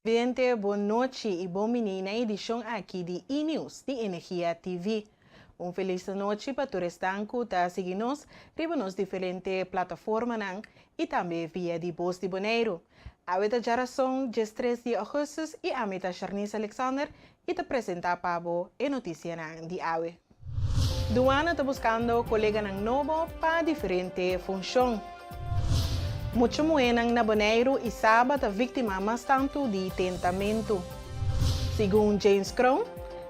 Presidente, boa noite e bom menino na edição aqui de E-News, de Energia TV. Feliz noite para todos que estão seguindo nos diferentes plataformas e também via de Voz de Bonaire. A outra geração, dia 3 de agosto, e a meta Charnice Alexander e te apresentar para você a notícia de AWE. Duana está buscando colega novo para diferentes funções. Muitos moedas na Bonaire e sábado vítima mais tanto de tentamento. Segundo James Crown,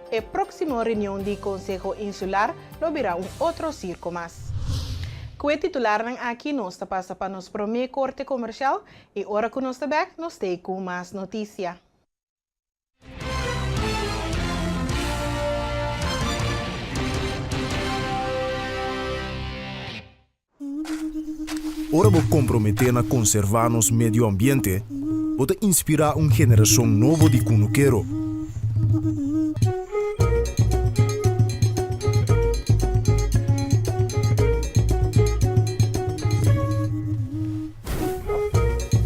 a próxima reunião do Conselho Insular lobirá outro circo mais. Que titular aqui nós passa para nos primeiro corte comercial e hora que nós back nos tem com mais notícia. Ora vou comprometer na conservar nosso meio ambiente, vou inspirar uma geração nova de cunuqueiro.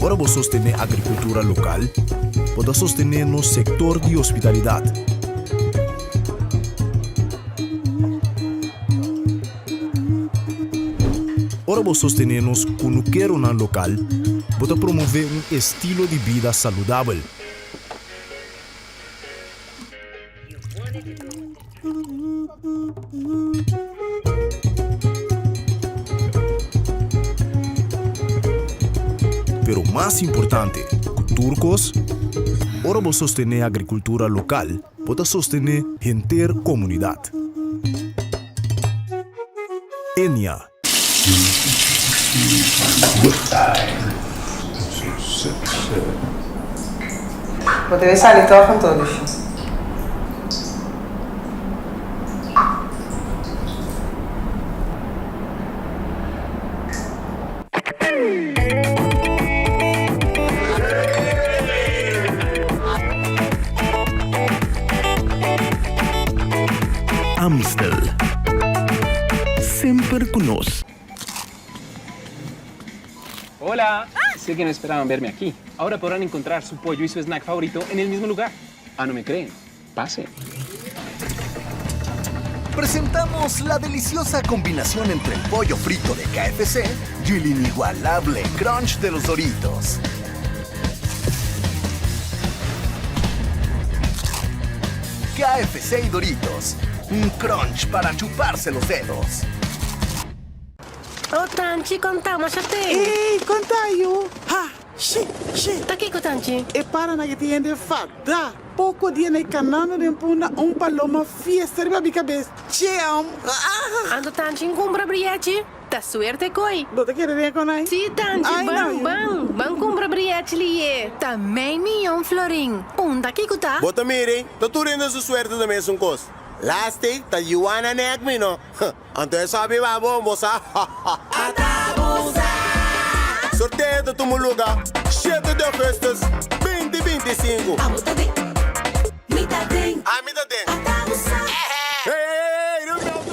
Ora vou sostener a agricultura local, vou sostener no setor de hospitalidade. Ora vou sostener nos cunuqueiro na local, vou promover um estilo de vida saudável. Pero mais importante, turcos, ora vou sostener a agricultura local, vou sostener a inteira comunidade. Enya. Potevi salire con 14. Amstel. Sempre conosco. Hola, sé que no esperaban verme aquí. Ahora podrán encontrar su pollo y su snack favorito en el mismo lugar. Ah, ¿no me creen? Pase. Presentamos la deliciosa combinación entre el pollo frito de KFC y el inigualable crunch de los Doritos. KFC y Doritos, un crunch para chuparse los dedos. Oh, Tanchi, contamos a te. Ei, contaio! Ha! Shi! Tá aqui com Tanchi? E para na que tiende fada! Pouco dia na canana de puna paloma fiesta de babi cabeça. Cheam! Ando Tanchi em compra briete. Tá suerte coi. Bota querer ver com nós? Sim, Tanchi, bang compra briete lié. Também milhão florim. Daqui que tá? Bota mirem, tá tudo su suerte da mesma coisa. Last day, tá Yuana nek me no. Antes sabe ba bombo sa. Sorteio da tumo lugar. 7 de festas 2025. A muita tem. A muita tem. Ei, não me auto.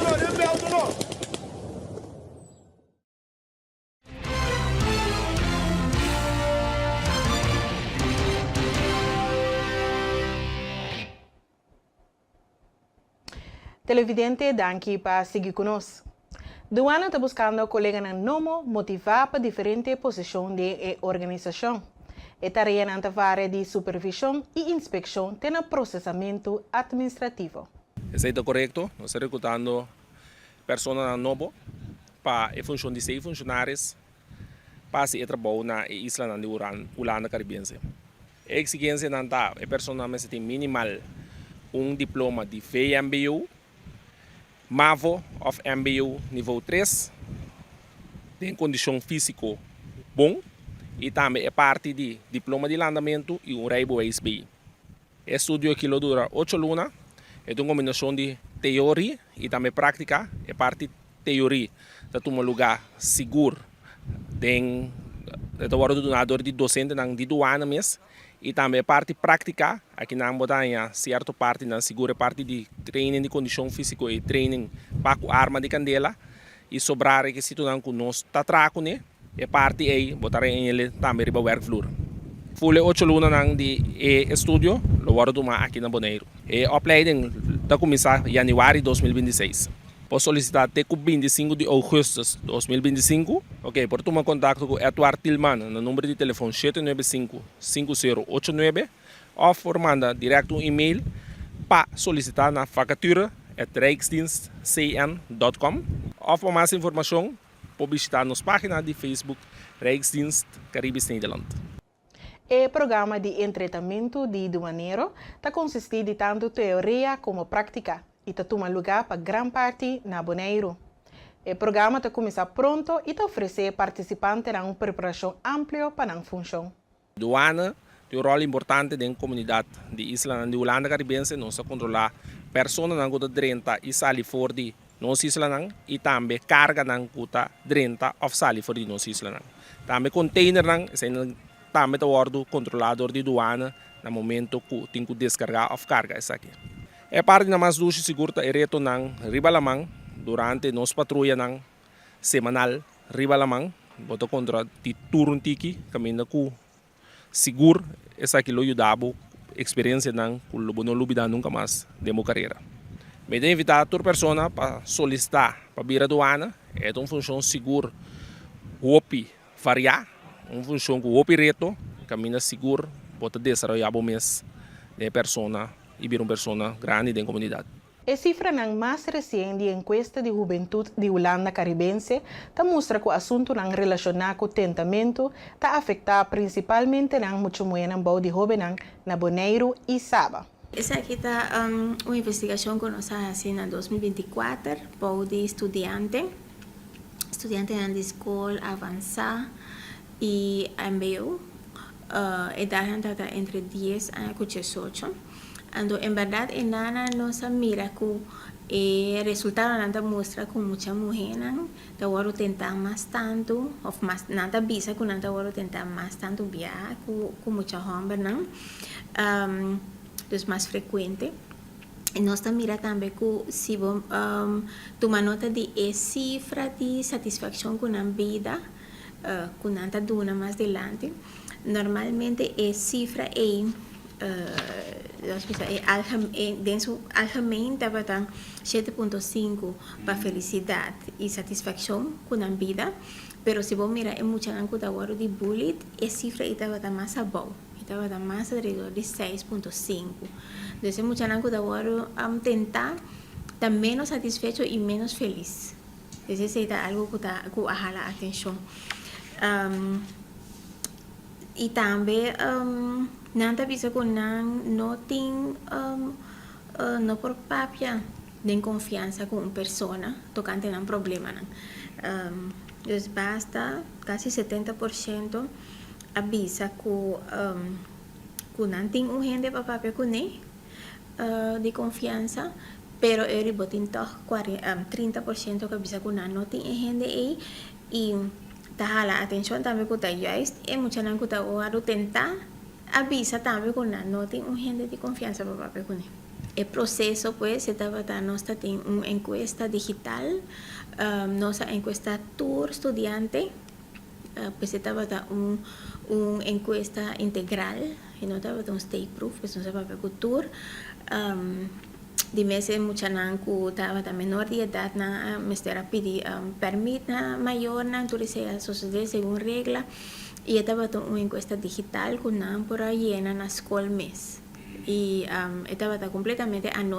Televidente, danke para seguir conosco. Duana está buscando colega novo motivar para diferentes posições de organização. E tarefa na área de supervisão e inspeção tem processamento administrativo. Isso é correto. Nós estamos recrutando pessoas novas para a função de 6 funcionários para se trabalhar na isla de Holanda Caribense. A exigência é que a pessoa tem minimal diploma de VMBO, MAVO of MBO nível 3, tem condição física bom e também é parte de diploma de andamento e Raibo ASB. O estudo aqui dura 8 lunas, é uma combinação de teoria e também prática, é parte teoria, de um lugar seguro, tem o donador de docente de 2 anos mesmo, e também parte prática, aqui na Botanha, certa parte na segura parte de treino de condição física e treino para arma de candela, e sobrar que se tu não conosco tá traco né, é parte aí, botar em ele também para o workfloor. Fule 8 luna nang di estudio, lo waro duma aqui na Bonaire. Opleiding da começar em januário de 2026. Posso solicitar até 25 de agosto de 2025. Ok, por tomar contato com Eduardo Tillman no número de telefone 795-5089 ou por mandar direto um e-mail para solicitar na vacatura@rijksdienstcn.com ou para mais informação, pode visitar nossa página de Facebook Rijksdienst Caribisch Nederland. O programa de entretenimento de Duaneiro está consiste de tanto teoria como prática e está tomando lugar para grande parte na Bonaire. O programa está começar pronto e está oferecer participantes uma preparação ampla para a função. Douana tem um rol importante na comunidade de Isla de Holanda Caribense, nós controlar pessoas na guta 30 e sali fora de nossa isla e também carga na guta 30 ou sali fora de nossa isla. Também container também está o controlador de douana no momento que tem que descarregar ou carga isso aqui. É parte da mais ducha segura e reto nang ribalamang durante nos patrulha nang semanal ribalamang boto contra ti turun tiki caminho ku seguro essa aqui lo ajudava experiência nang kulo bono lubida nunca mais demo carreira. Me de invitar a toda persona para solicitar para vir a aduana é uma função segura hopi variar uma função com hopi reto caminho seguro bota desarrollar o mês de persona e vir uma persona grande da comunidade. A cifra mais recente da encuesta de juventude de Holanda Caribense mostra que o assunto relacionado com o tentamento está afetando principalmente muito muito de jovens na Bonaire e Saba. Essa aqui está uma investigação que nós fazemos em 2024 para de estudante na escola avançada e MBO. Edad está entre 10 a 18. Ando, en verdad, en nana nos mira que el resultado nada muestra que muchas mujeres te van a tentar más tanto, o más nada visa que nada van a tentar más tanto viajar que muchos hombres, ¿no? Es más frecuente. Y nos mira también que si toma nota de cifra de satisfacción con la vida, que nada dura más adelante, normalmente es cifra dentro algemeen dat we dan 7.5 para felicidad y satisfacción con la vida, pero si vos miras en mucha gente de bullying, esa cifra está más abajo, está más alrededor de 6.5. Entonces mucha gente tentar está menos satisfecho y menos feliz. Entonces es algo que baja la atención. Y también nada bisa ko no por papia de confianza con una persona tocante a un problema. Entonces basta casi 70% avisa que no tiene un gente para papia con de confianza, pero el botín 30% que avisa que no tiene gente ahí y ta la atención también que está mucha gente que está tentar avisa también con la nota un gente de confianza para papel con él. El proceso pues se estaba dando una encuesta digital, nuestra encuesta tour estudiante, pues se estaba dando una encuesta integral, y no estaba dando un state proof, pues no se papel con tour. De meses mucha nanku estaba de menor de edad na me estaba pedir permiso mayor na turismo social según regla. Y estaba una encuesta digital con una por llena en la escuela mes. Y estaba completamente anónimo.